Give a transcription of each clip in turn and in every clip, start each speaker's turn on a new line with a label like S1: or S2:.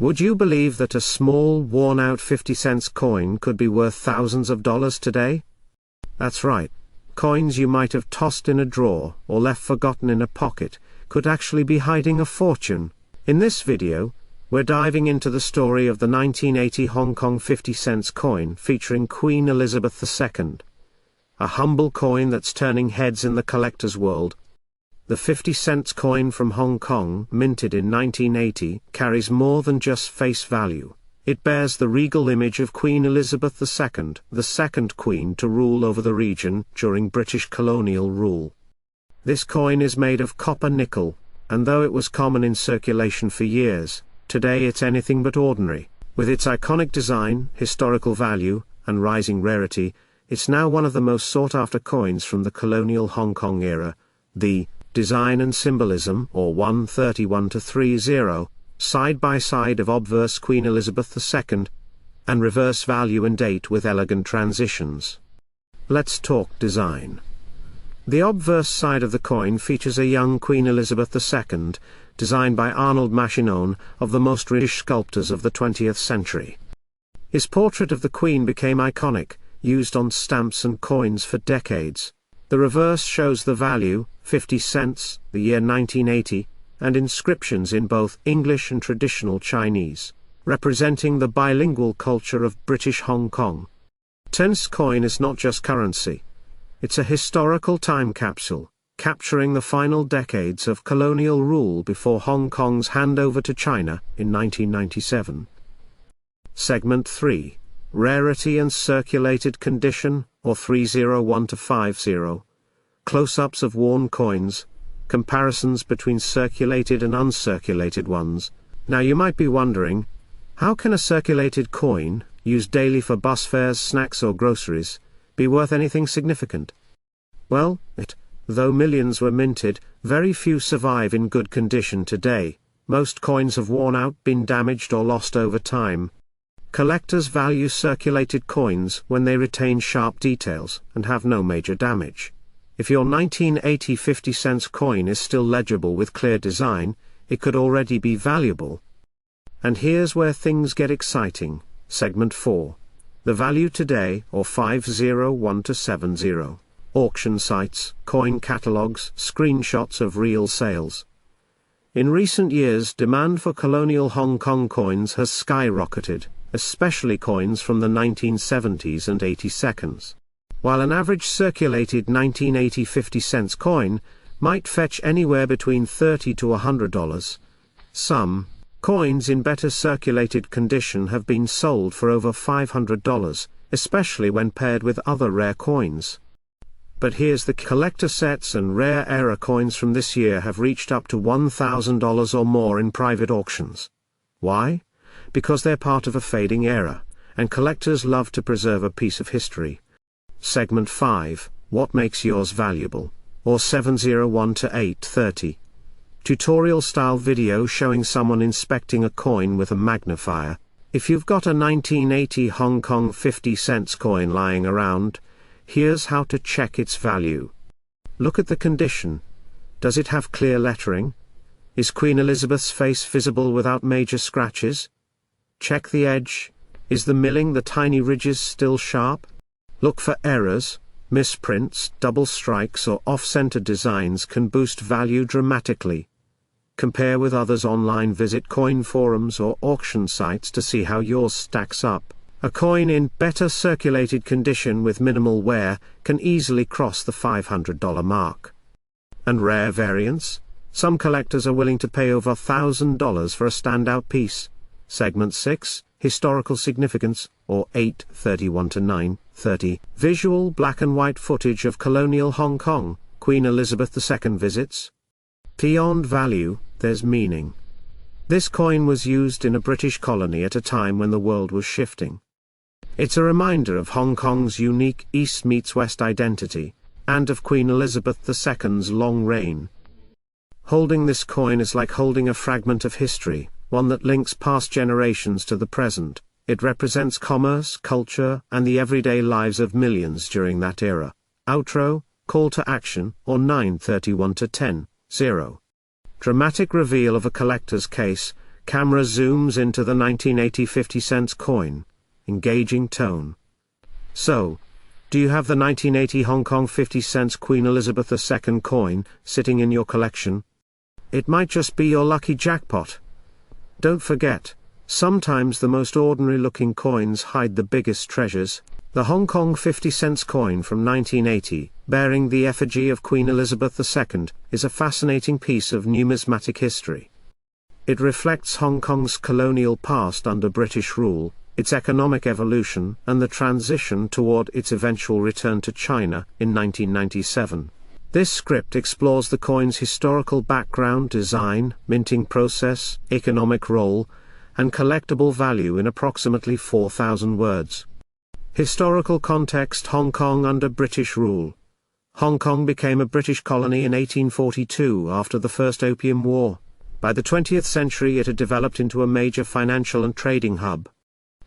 S1: Would you believe that a small, worn-out 50-cent coin could be worth thousands of dollars today? That's right. Coins you might have tossed in a drawer or left forgotten in a pocket could actually be hiding a fortune. In this video, we're diving into the story of the 1980 Hong Kong 50-cent coin featuring Queen Elizabeth II. A humble coin that's turning heads in the collector's world. The 50-cent coin from Hong Kong, minted in 1980, carries more than just face value. It bears the regal image of Queen Elizabeth II, the second queen to rule over the region during British colonial rule. This coin is made of copper nickel, and though it was common in circulation for years, today it's anything but ordinary. With its iconic design, historical value, and rising rarity, it's now one of the most sought-after coins from the colonial Hong Kong era. The design and symbolism, or 131-30, side by side of obverse Queen Elizabeth II, and reverse value and date with elegant transitions. Let's talk design. The obverse side of the coin features a young Queen Elizabeth II, designed by Arnold Machinon, of the most British sculptors of the 20th century. His portrait of the Queen became iconic, used on stamps and coins for decades. The reverse shows the value, 50 cents, the year 1980, and inscriptions in both English and traditional Chinese, representing the bilingual culture of British Hong Kong. This coin is not just currency. It's a historical time capsule, capturing the final decades of colonial rule before Hong Kong's handover to China in 1997. Segment 3. Rarity and Circulated Condition, or 301-50. Close-ups of worn coins, comparisons between circulated and uncirculated ones. Now you might be wondering, how can a circulated coin, used daily for bus fares, snacks or groceries, be worth anything significant? Well, though millions were minted, very few survive in good condition today. Most coins have worn out, been damaged or lost over time. Collectors value circulated coins when they retain sharp details and have no major damage. If your 1980 50-cent coin is still legible with clear design, it could already be valuable. And here's where things get exciting. Segment 4. The value today, or 501-70. Auction sites, coin catalogs, screenshots of real sales. In recent years, demand for colonial Hong Kong coins has skyrocketed, especially coins from the 1970s and 82nds. While an average circulated 1980 50-cent coin might fetch anywhere between $30 to $100, some coins in better circulated condition have been sold for over $500, especially when paired with other rare coins. But here's the collector sets and rare era coins from this year have reached up to $1,000 or more in private auctions. Why? Because they're part of a fading era, and collectors love to preserve a piece of history. Segment 5, What Makes Yours Valuable, or 701-830. Tutorial-style video showing someone inspecting a coin with a magnifier. If you've got a 1980 Hong Kong 50-cent coin lying around, here's how to check its value. Look at the condition. Does it have clear lettering? Is Queen Elizabeth's face visible without major scratches? Check the edge. Is the milling, the tiny ridges, still sharp? Look for errors. Misprints, double strikes or off-center designs can boost value dramatically. Compare with others online. Visit coin forums or auction sites to see how yours stacks up. A coin in better circulated condition with minimal wear can easily cross the $500 mark. And rare variants? Some collectors are willing to pay over $1,000 for a standout piece. Segment 6, Historical Significance, or 831-930. Visual black and white footage of colonial Hong Kong, Queen Elizabeth II visits. Beyond value, there's meaning. This coin was used in a British colony at a time when the world was shifting. It's a reminder of Hong Kong's unique East meets West identity, and of Queen Elizabeth II's long reign. Holding this coin is like holding a fragment of history, one that links past generations to the present. It represents commerce, culture, and the everyday lives of millions during that era. Outro, Call to Action, or 931-10-0. Dramatic reveal of a collector's case, Camera zooms into the 1980 50-cent coin. Engaging tone. So, do you have the 1980 Hong Kong 50-cent Queen Elizabeth II coin sitting in your collection? It might just be your lucky jackpot. Don't forget, sometimes the most ordinary-looking coins hide the biggest treasures. The Hong Kong 50-cent coin from 1980, bearing the effigy of Queen Elizabeth II, is a fascinating piece of numismatic history. It reflects Hong Kong's colonial past under British rule, its economic evolution, and the transition toward its eventual return to China in 1997. This script explores the coin's historical background, design, minting process, economic role, and collectible value in approximately 4,000 words. Historical context: Hong Kong under British rule. Hong Kong became a British colony in 1842 after the First Opium War. By the 20th century it had developed into a major financial and trading hub.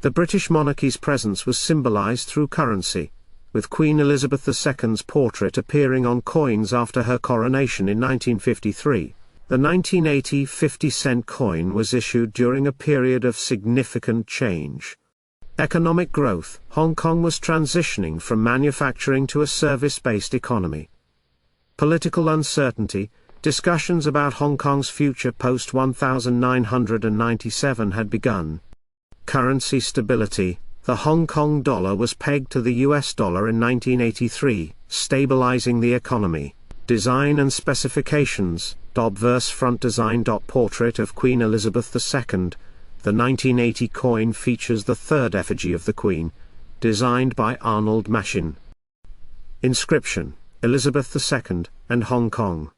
S1: The British monarchy's presence was symbolized through currency, with Queen Elizabeth II's portrait appearing on coins after her coronation in 1953. The 1980 50-cent coin was issued during a period of significant change. Economic growth: Hong Kong was transitioning from manufacturing to a service-based economy. Political uncertainty: discussions about Hong Kong's future post-1997 had begun. Currency stability: the Hong Kong dollar was pegged to the US dollar in 1983, stabilizing the economy. Design and specifications: obverse front design. Portrait of Queen Elizabeth II. The 1980 coin features the third effigy of the Queen, designed by Arnold Machin. Inscription: Elizabeth II, and Hong Kong.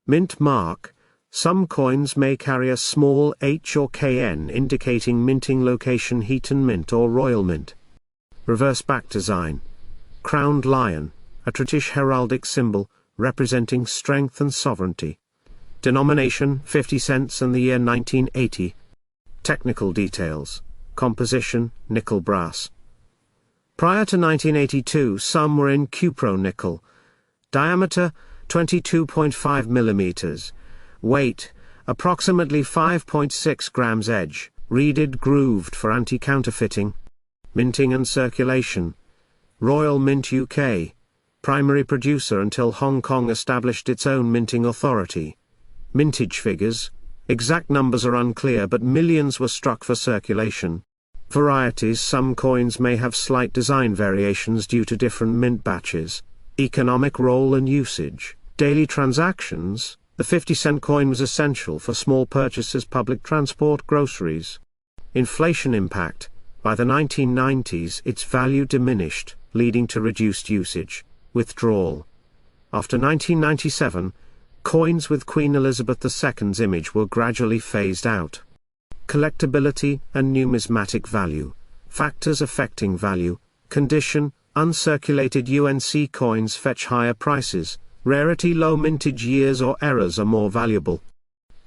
S1: Mint mark: some coins may carry a small H or KN indicating minting location, Heaton Mint or Royal Mint. Reverse back design: crowned lion, a British heraldic symbol, representing strength and sovereignty. Denomination: 50 cents and the year 1980. Technical details: composition, nickel brass. Prior to 1982 some were in cupro-nickel. Diameter: 22.5 mm. Weight: approximately 5.6 grams. Edge: reeded grooved for anti-counterfeiting. Minting and circulation: Royal Mint UK, primary producer until Hong Kong established its own minting authority. Mintage figures: exact numbers are unclear but millions were struck for circulation. Varieties: some coins may have slight design variations due to different mint batches. Economic role and usage: daily transactions: the 50-cent coin was essential for small purchases, public transport, groceries. Inflation impact: by the 1990s its value diminished, leading to reduced usage. Withdrawal: after 1997, coins with Queen Elizabeth II's image were gradually phased out. Collectability and numismatic value: factors affecting value. Condition: uncirculated UNC coins fetch higher prices. Rarity: low mintage years or errors are more valuable.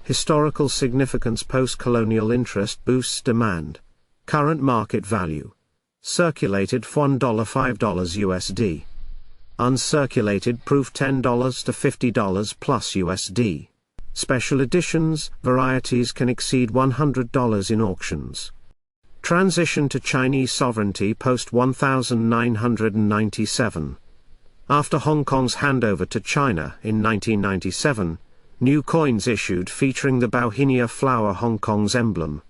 S1: Historical significance: post-colonial interest boosts demand. Current market value: circulated $1 $5 USD. Uncirculated proof $10 to $50 plus USD. Special editions: varieties can exceed $100 in auctions. Transition to Chinese sovereignty post-1997. After Hong Kong's handover to China in 1997, new coins issued featuring the Bauhinia flower, Hong Kong's emblem.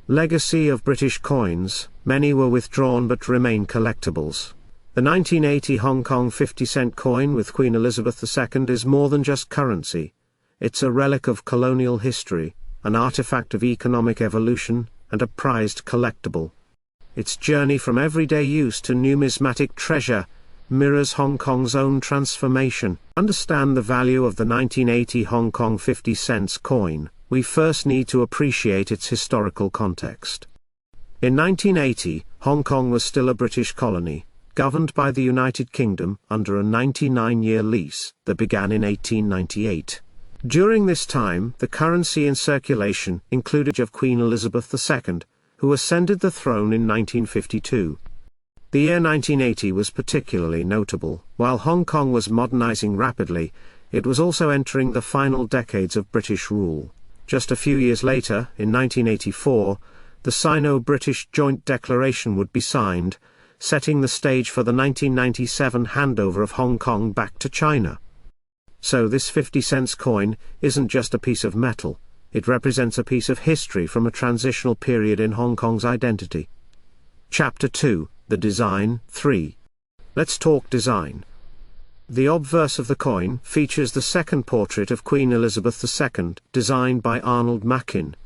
S1: Legacy of British coins: many were withdrawn but remain collectibles. The 1980 Hong Kong 50-cent coin with Queen Elizabeth II is more than just currency. It's a relic of colonial history, an artifact of economic evolution, and a prized collectible. Its journey from everyday use to numismatic treasure mirrors Hong Kong's own transformation. Understand the value of the 1980 Hong Kong 50 cents coin, we first need to appreciate its historical context. In 1980, Hong Kong was still a British colony, governed by the United Kingdom under a 99-year lease that began in 1898. During this time, the currency in circulation included of Queen Elizabeth II, who ascended the throne in 1952. The year 1980 was particularly notable. While Hong Kong was modernizing rapidly, it was also entering the final decades of British rule. Just a few years later, in 1984, the Sino-British Joint Declaration would be signed, setting the stage for the 1997 handover of Hong Kong back to China. So this 50-cent coin isn't just a piece of metal, it represents a piece of history from a transitional period in Hong Kong's identity. Chapter 2, The Design. 3. Let's talk design. The obverse of the coin features the second portrait of Queen Elizabeth II, designed by Arnold Machin.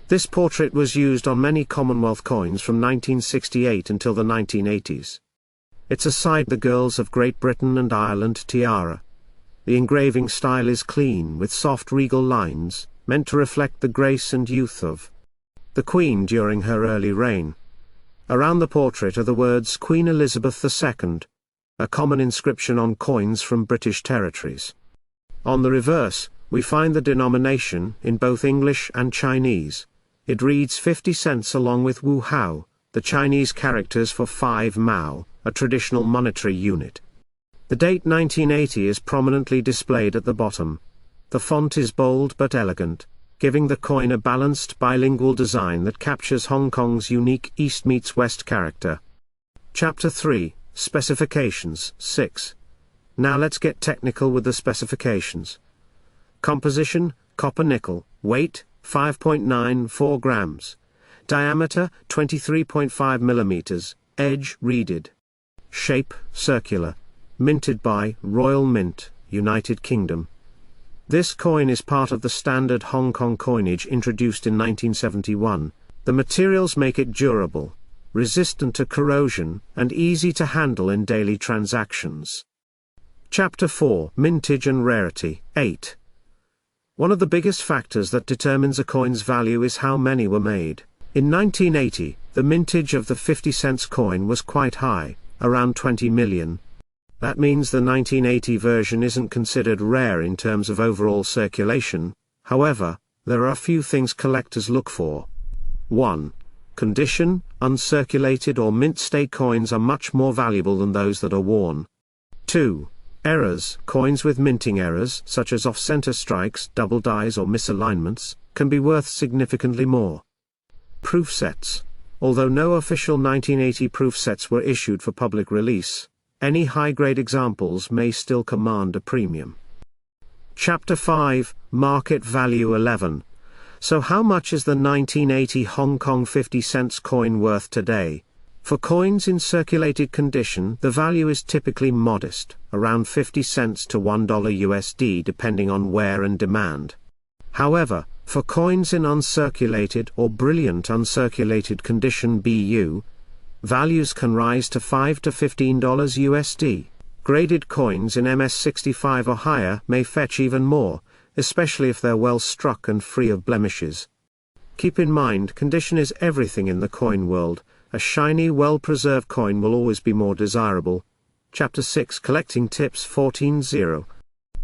S1: This portrait was used on many Commonwealth coins from 1968 until the 1980s. It's aside the Girls of Great Britain and Ireland tiara. The engraving style is clean with soft regal lines, meant to reflect the grace and youth of the Queen during her early reign. Around the portrait are the words Queen Elizabeth II, a common inscription on coins from British territories. On the reverse, we find the denomination in both English and Chinese. It reads 50 cents along with Wu Hao, the Chinese characters for 5 Mao, a traditional monetary unit. The date 1980 is prominently displayed at the bottom. The font is bold but elegant, giving the coin a balanced bilingual design that captures Hong Kong's unique East meets West character. Chapter 3, Specifications. 6. Now let's get technical with the specifications. Composition, copper nickel, weight, 5.94 grams. Diameter, 23.5 millimeters, edge reeded. Shape, circular. Minted by Royal Mint, United Kingdom. This coin is part of the standard Hong Kong coinage introduced in 1971. The materials make it durable, resistant to corrosion, and easy to handle in daily transactions. Chapter 4, Mintage and Rarity. 8. One of the biggest factors that determines a coin's value is how many were made. In 1980, the mintage of the 50-cent coin was quite high, around 20 million. That means the 1980 version isn't considered rare in terms of overall circulation. However, there are a few things collectors look for. 1. Condition. Uncirculated or mint-state coins are much more valuable than those that are worn. 2. Errors. Coins with minting errors, such as off-center strikes, double dies or misalignments, can be worth significantly more. Proof sets. Although no official 1980 proof sets were issued for public release, any high-grade examples may still command a premium. Chapter 5, Market Value. 11. So how much is the 1980 Hong Kong 50-cent coin worth today? For coins in circulated condition, the value is typically modest, around 50 cents to $1 USD depending on wear and demand. However, for coins in uncirculated or brilliant uncirculated condition BU, values can rise to $5 to $15 USD. Graded coins in MS65 or higher may fetch even more, especially if they're well struck and free of blemishes. Keep in mind, condition is everything in the coin world. A shiny, well-preserved coin will always be more desirable. Chapter 6, Collecting Tips. 14.0.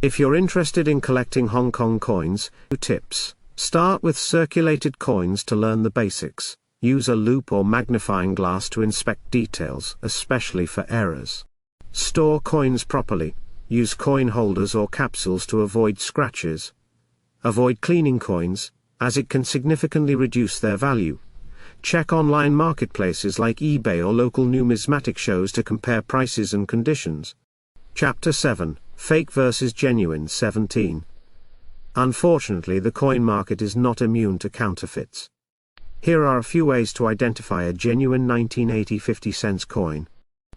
S1: If you're interested in collecting Hong Kong coins, 2 tips. Start with circulated coins to learn the basics. Use a loupe or magnifying glass to inspect details, especially for errors. Store coins properly. Use coin holders or capsules to avoid scratches. Avoid cleaning coins, as it can significantly reduce their value. Check online marketplaces like eBay or local numismatic shows to compare prices and conditions. Chapter 7, Fake versus Genuine. 17. Unfortunately, the coin market is not immune to counterfeits. Here are a few ways to identify a genuine 1980 50-cent coin.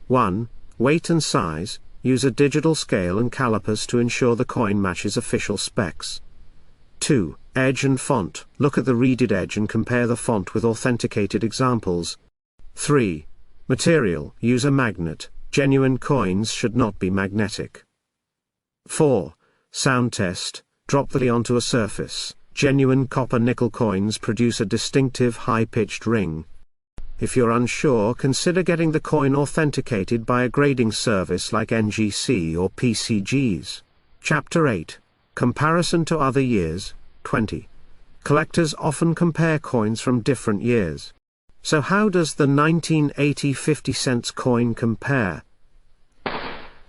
S1: 1. Weight and size. Use a digital scale and calipers to ensure the coin matches official specs. 2. Edge and font. Look at the reeded edge and compare the font with authenticated examples. 3. Material. Use a magnet. Genuine coins should not be magnetic. 4. Sound test. Drop the onto a surface. Genuine copper-nickel coins produce a distinctive high-pitched ring. If you're unsure, consider getting the coin authenticated by a grading service like NGC or PCGs. Chapter 8. Comparison to other years. 20. Collectors often compare coins from different years. So how does the 1980 50-cent coin compare?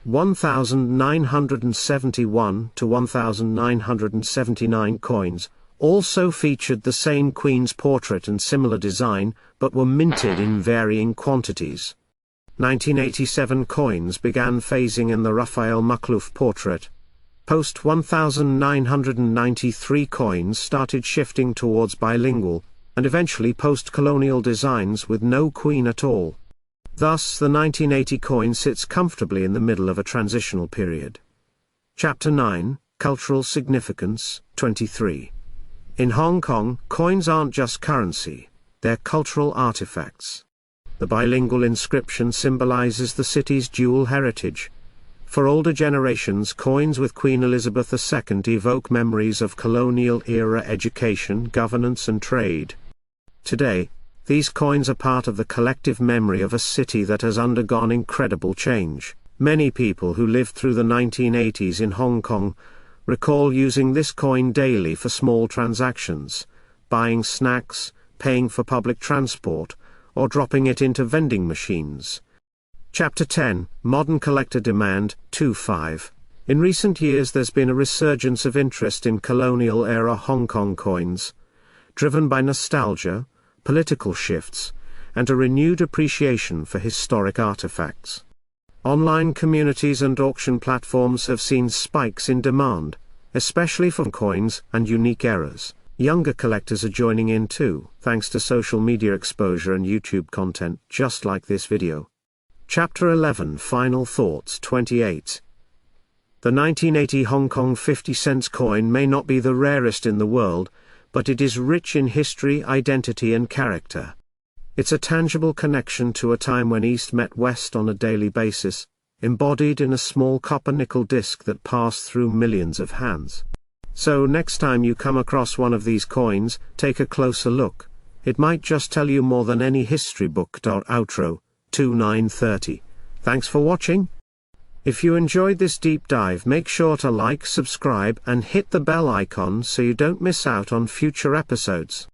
S1: 1971 to 1979 coins, also featured the same queen's portrait and similar design, but were minted in varying quantities. 1987 coins began phasing in the Raphael Makhlouf portrait. Post-1993 coins started shifting towards bilingual, and eventually post-colonial designs with no queen at all. Thus the 1980 coin sits comfortably in the middle of a transitional period. Chapter 9, Cultural Significance, 23. In Hong Kong, coins aren't just currency, they're cultural artifacts. The bilingual inscription symbolizes the city's dual heritage. For older generations, coins with Queen Elizabeth II evoke memories of colonial-era education, governance and trade. Today, these coins are part of the collective memory of a city that has undergone incredible change. Many people who lived through the 1980s in Hong Kong recall using this coin daily for small transactions, buying snacks, paying for public transport, or dropping it into vending machines. Chapter 10, Modern Collector Demand, 2.5. In recent years there's been a resurgence of interest in colonial-era Hong Kong coins, driven by nostalgia, political shifts, and a renewed appreciation for historic artifacts. Online communities and auction platforms have seen spikes in demand, especially for coins and unique eras. Younger collectors are joining in too, thanks to social media exposure and YouTube content just like this video. Chapter 11, Final Thoughts, 28. The 1980 Hong Kong 50-cent coin may not be the rarest in the world, but it is rich in history, identity and character. It's a tangible connection to a time when East met West on a daily basis, embodied in a small copper-nickel disc that passed through millions of hands. So next time you come across one of these coins, take a closer look. It might just tell you more than any history book. Outro, 2930. Thanks for watching. If you enjoyed this deep dive, make sure to like, subscribe and hit the bell icon so you don't miss out on future episodes.